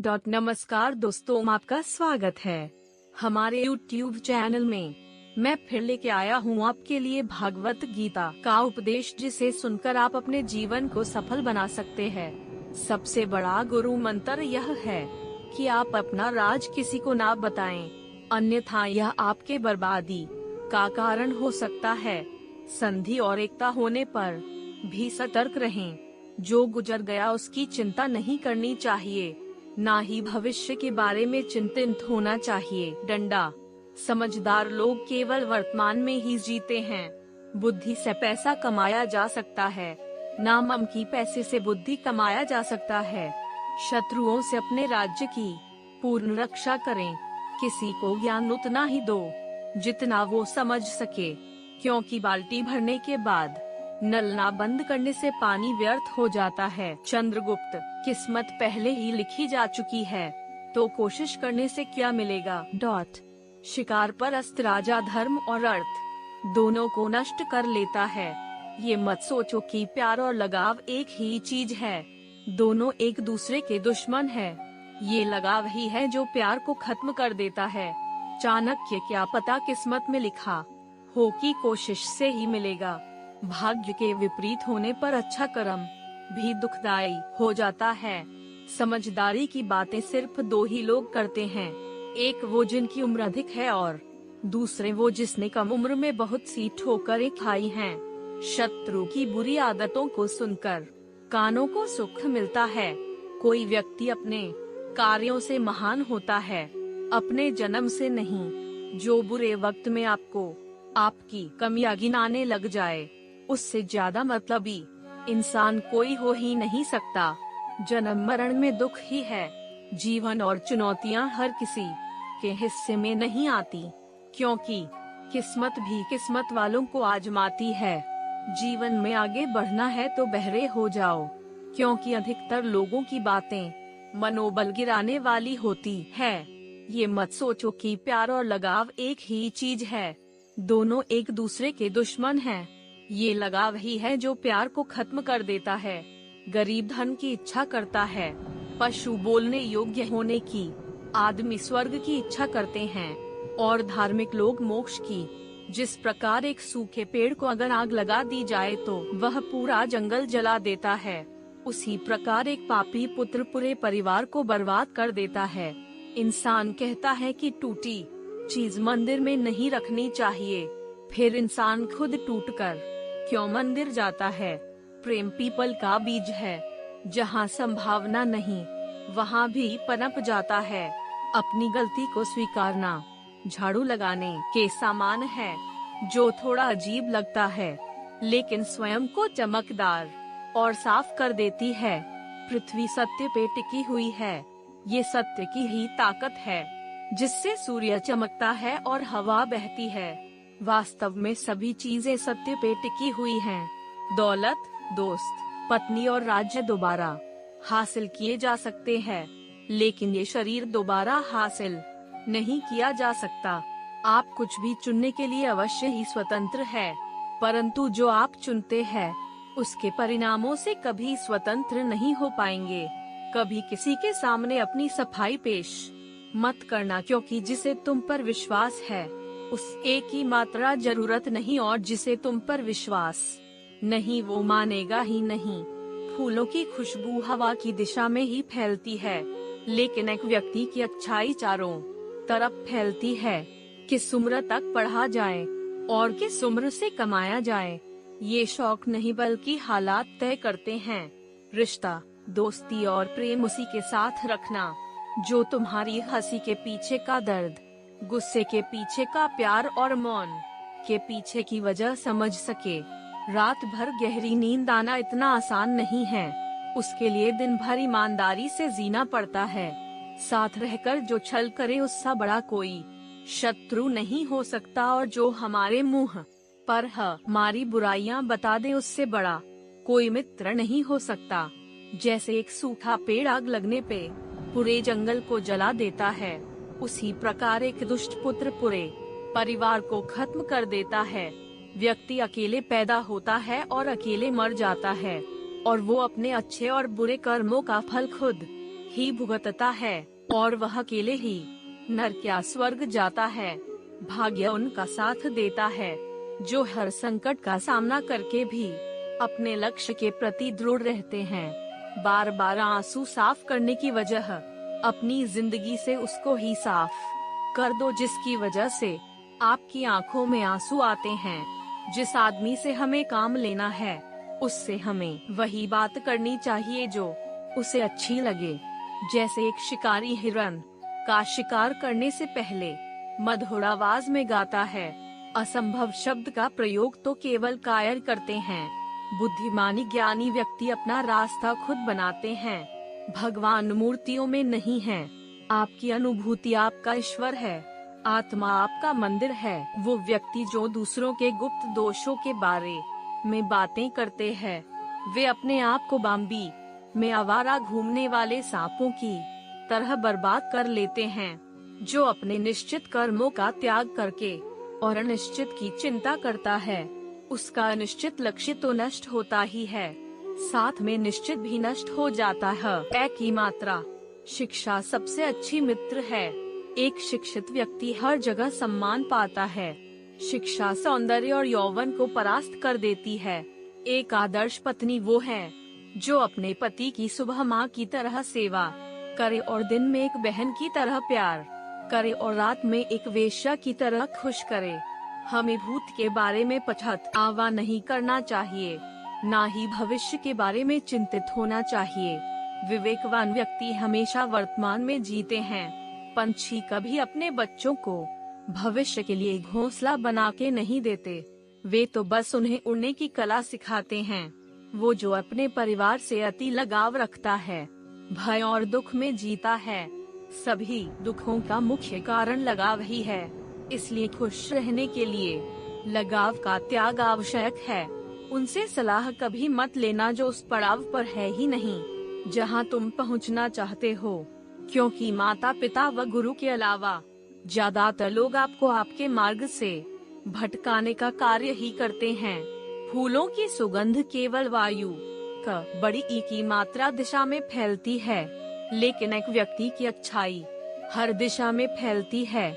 नमस्कार दोस्तों, आपका स्वागत है हमारे YouTube चैनल में। मैं फिर लेके आया हूँ आपके लिए भागवत गीता का उपदेश, जिसे सुनकर आप अपने जीवन को सफल बना सकते हैं। सबसे बड़ा गुरु मंत्र यह है कि आप अपना राज किसी को ना बताएं, अन्यथा यह आपके बर्बादी का कारण हो सकता है। संधि और एकता होने पर भी सतर्क रहें। जो गुजर गया उसकी चिंता नहीं करनी चाहिए, ना ही भविष्य के बारे में चिंतित होना चाहिए। डंडा। समझदार लोग केवल वर्तमान में ही जीते हैं। बुद्धि से पैसा कमाया जा सकता है, नाम की पैसे से बुद्धि कमाया जा सकता है। शत्रुओं से अपने राज्य की पूर्ण रक्षा करें। किसी को ज्ञान उतना ही दो जितना वो समझ सके, क्योंकि बाल्टी भरने के बाद नल ना बंद करने से पानी व्यर्थ हो जाता है। चंद्रगुप्त। किस्मत पहले ही लिखी जा चुकी है, तो कोशिश करने से क्या मिलेगा। शिकार परस्त राजा धर्म और अर्थ दोनों को नष्ट कर लेता है। ये मत सोचो कि प्यार और लगाव एक ही चीज है, दोनों एक दूसरे के दुश्मन है। ये लगाव ही है जो प्यार को खत्म कर देता है। चाणक्य। क्या पता किस्मत में लिखा हो कि कोशिश से ही मिलेगा। भाग्य के विपरीत होने पर अच्छा कर्म भी दुखदायी हो जाता है। समझदारी की बातें सिर्फ दो ही लोग करते हैं, एक वो जिनकी उम्र अधिक है और दूसरे वो जिसने कम उम्र में बहुत सी ठोकरें खाई हैं। शत्रु की बुरी आदतों को सुनकर कानों को सुख मिलता है। कोई व्यक्ति अपने कार्यों से महान होता है, अपने जन्म से नहीं। जो बुरे वक्त में आपको आपकी कमियां गिनाने लग जाए, उससे ज्यादा मतलबी इंसान कोई हो ही नहीं सकता। जन्म मरण में दुख ही है। जीवन और चुनौतियां हर किसी के हिस्से में नहीं आती, क्योंकि किस्मत भी किस्मत वालों को आजमाती है। जीवन में आगे बढ़ना है तो बहरे हो जाओ, क्योंकि अधिकतर लोगों की बातें मनोबल गिराने वाली होती है। ये मत सोचो कि प्यार और लगाव एक ही चीज है, दोनों एक दूसरे के दुश्मन हैं। ये लगाव ही है जो प्यार को खत्म कर देता है। गरीब धन की इच्छा करता है, पशु बोलने योग्य होने की, आदमी स्वर्ग की इच्छा करते हैं और धार्मिक लोग मोक्ष की। जिस प्रकार एक सूखे पेड़ को अगर आग लगा दी जाए तो वह पूरा जंगल जला देता है, उसी प्रकार एक पापी पुत्र पूरे परिवार को बर्बाद कर देता है। इंसान कहता है कि टूटी चीज मंदिर में नहीं रखनी चाहिए, फिर इंसान खुद टूटकर क्यों मंदिर जाता है। प्रेम पीपल का बीज है, जहाँ संभावना नहीं वहाँ भी पनप जाता है। अपनी गलती को स्वीकारना झाड़ू लगाने के समान है, जो थोड़ा अजीब लगता है लेकिन स्वयं को चमकदार और साफ कर देती है। पृथ्वी सत्य पे टिकी हुई है, ये सत्य की ही ताकत है जिससे सूर्य चमकता है और हवा बहती है। वास्तव में सभी चीजें सत्य पे टिकी हुई हैं। दौलत, दोस्त, पत्नी और राज्य दोबारा हासिल किए जा सकते हैं, लेकिन ये शरीर दोबारा हासिल नहीं किया जा सकता। आप कुछ भी चुनने के लिए अवश्य ही स्वतंत्र है, परंतु जो आप चुनते हैं उसके परिणामों से कभी स्वतंत्र नहीं हो पाएंगे। कभी किसी के सामने अपनी सफाई पेश मत करना, क्योंकि जिसे तुम पर विश्वास है उस एक की मात्रा जरूरत नहीं, और जिसे तुम पर विश्वास नहीं वो मानेगा ही नहीं। फूलों की खुशबू हवा की दिशा में ही फैलती है, लेकिन एक व्यक्ति की अच्छाई चारों तरफ फैलती है। किस उम्र तक पढ़ा जाए और किस उम्र से कमाया जाए, ये शौक नहीं बल्कि हालात तय करते हैं। रिश्ता, दोस्ती और प्रेम उसी के साथ रखना जो तुम्हारी हंसी के पीछे का दर्द, गुस्से के पीछे का प्यार और मौन के पीछे की वजह समझ सके। रात भर गहरी नींद आना इतना आसान नहीं है, उसके लिए दिन भर ईमानदारी से जीना पड़ता है। साथ रहकर जो छल करे उससे बड़ा कोई शत्रु नहीं हो सकता, और जो हमारे मुंह पर हमारी बुराइयां बता दे उससे बड़ा कोई मित्र नहीं हो सकता। जैसे एक सूखा पेड़ आग लगने पे पूरे जंगल को जला देता है, उसी प्रकार एक दुष्ट पुत्र पूरे परिवार को खत्म कर देता है। व्यक्ति अकेले पैदा होता है और अकेले मर जाता है, और वो अपने अच्छे और बुरे कर्मों का फल खुद ही भुगतता है और वह अकेले ही नरक या स्वर्ग जाता है। भाग्य उनका साथ देता है जो हर संकट का सामना करके भी अपने लक्ष्य के प्रति दृढ़ रहते हैं। बार बार आंसू साफ करने की वजह अपनी जिंदगी से उसको ही साफ कर दो जिसकी वजह से आपकी आंखों में आंसू आते हैं। जिस आदमी से हमें काम लेना है उससे हमें वही बात करनी चाहिए जो उसे अच्छी लगे। जैसे एक शिकारी हिरन का शिकार करने से पहले मधुर आवाज में गाता है, असंभव शब्द का प्रयोग तो केवल कायर करते हैं। बुद्धिमानी ज्ञानी व्यक्ति अपना रास्ता खुद बनाते हैं। भगवान मूर्तियों में नहीं है। आपकी अनुभूति आपका ईश्वर है। आत्मा आपका मंदिर है। वो व्यक्ति जो दूसरों के गुप्त दोषों के बारे में बातें करते हैं वे अपने आप को बाम्बी में आवारा घूमने वाले सांपों की तरह बर्बाद कर लेते हैं। जो अपने निश्चित कर्मों का त्याग करके और अनिश्चित की चिंता करता है उसका अनिश्चित लक्ष्य तो नष्ट होता ही है, साथ में निश्चित भी नष्ट हो जाता है। एक ही मात्रा शिक्षा सबसे अच्छी मित्र है। एक शिक्षित व्यक्ति हर जगह सम्मान पाता है। शिक्षा सौंदर्य और यौवन को परास्त कर देती है। एक आदर्श पत्नी वो है जो अपने पति की सुबह माँ की तरह सेवा करे और दिन में एक बहन की तरह प्यार करे और रात में एक वेश्या की तरह खुश करे। हमें भूत के बारे में पछतावा नहीं करना चाहिए, ना ही भविष्य के बारे में चिंतित होना चाहिए। विवेकवान व्यक्ति हमेशा वर्तमान में जीते हैं। पंछी कभी अपने बच्चों को भविष्य के लिए घोंसला बना के नहीं देते, वे तो बस उन्हें उड़ने की कला सिखाते हैं। वो जो अपने परिवार से अति लगाव रखता है भय और दुख में जीता है। सभी दुखों का मुख्य कारण लगाव ही है, इसलिए खुश रहने के लिए लगाव का त्याग आवश्यक है। उनसे सलाह कभी मत लेना जो उस पड़ाव पर है ही नहीं जहां तुम पहुंचना चाहते हो, क्योंकि माता पिता व गुरु के अलावा ज्यादातर लोग आपको आपके मार्ग से भटकाने का कार्य ही करते हैं। फूलों की सुगंध केवल वायु का बड़ी ई की मात्रा दिशा में फैलती है, लेकिन एक व्यक्ति की अच्छाई हर दिशा में फैलती है।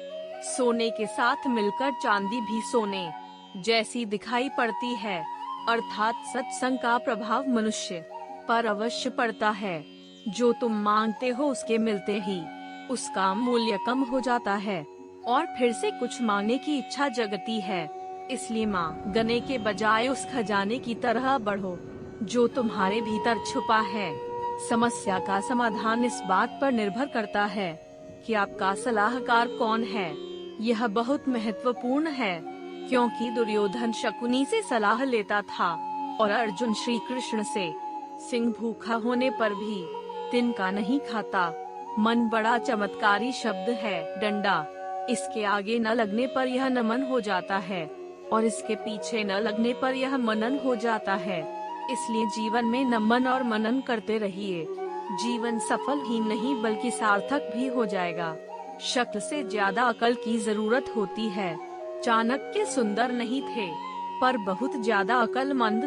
सोने के साथ मिलकर चांदी भी सोने जैसी दिखाई पड़ती है, अर्थात सत्संग का प्रभाव मनुष्य पर अवश्य पड़ता है। जो तुम मांगते हो उसके मिलते ही उसका मूल्य कम हो जाता है और फिर से कुछ मांगने की इच्छा जगती है। इसलिए मांगने के बजाय उस खजाने की तरह बढ़ो जो तुम्हारे भीतर छुपा है। समस्या का समाधान इस बात पर निर्भर करता है कि आपका सलाहकार कौन है। यह बहुत महत्वपूर्ण है, क्योंकि दुर्योधन शकुनी से सलाह लेता था और अर्जुन श्री कृष्ण से। सिंह भूखा होने पर भी तिनका नहीं खाता। मन बड़ा चमत्कारी शब्द है। डंडा इसके आगे न लगने पर यह नमन हो जाता है और इसके पीछे न लगने पर यह मनन हो जाता है। इसलिए जीवन में नमन और मनन करते रहिए। जीवन सफल ही नहीं बल्कि सार्थक भी हो जाएगा। शक्ल से ज्यादा अकल की जरूरत होती है। चाणक्य सुंदर नहीं थे पर बहुत ज्यादा अक्लमंद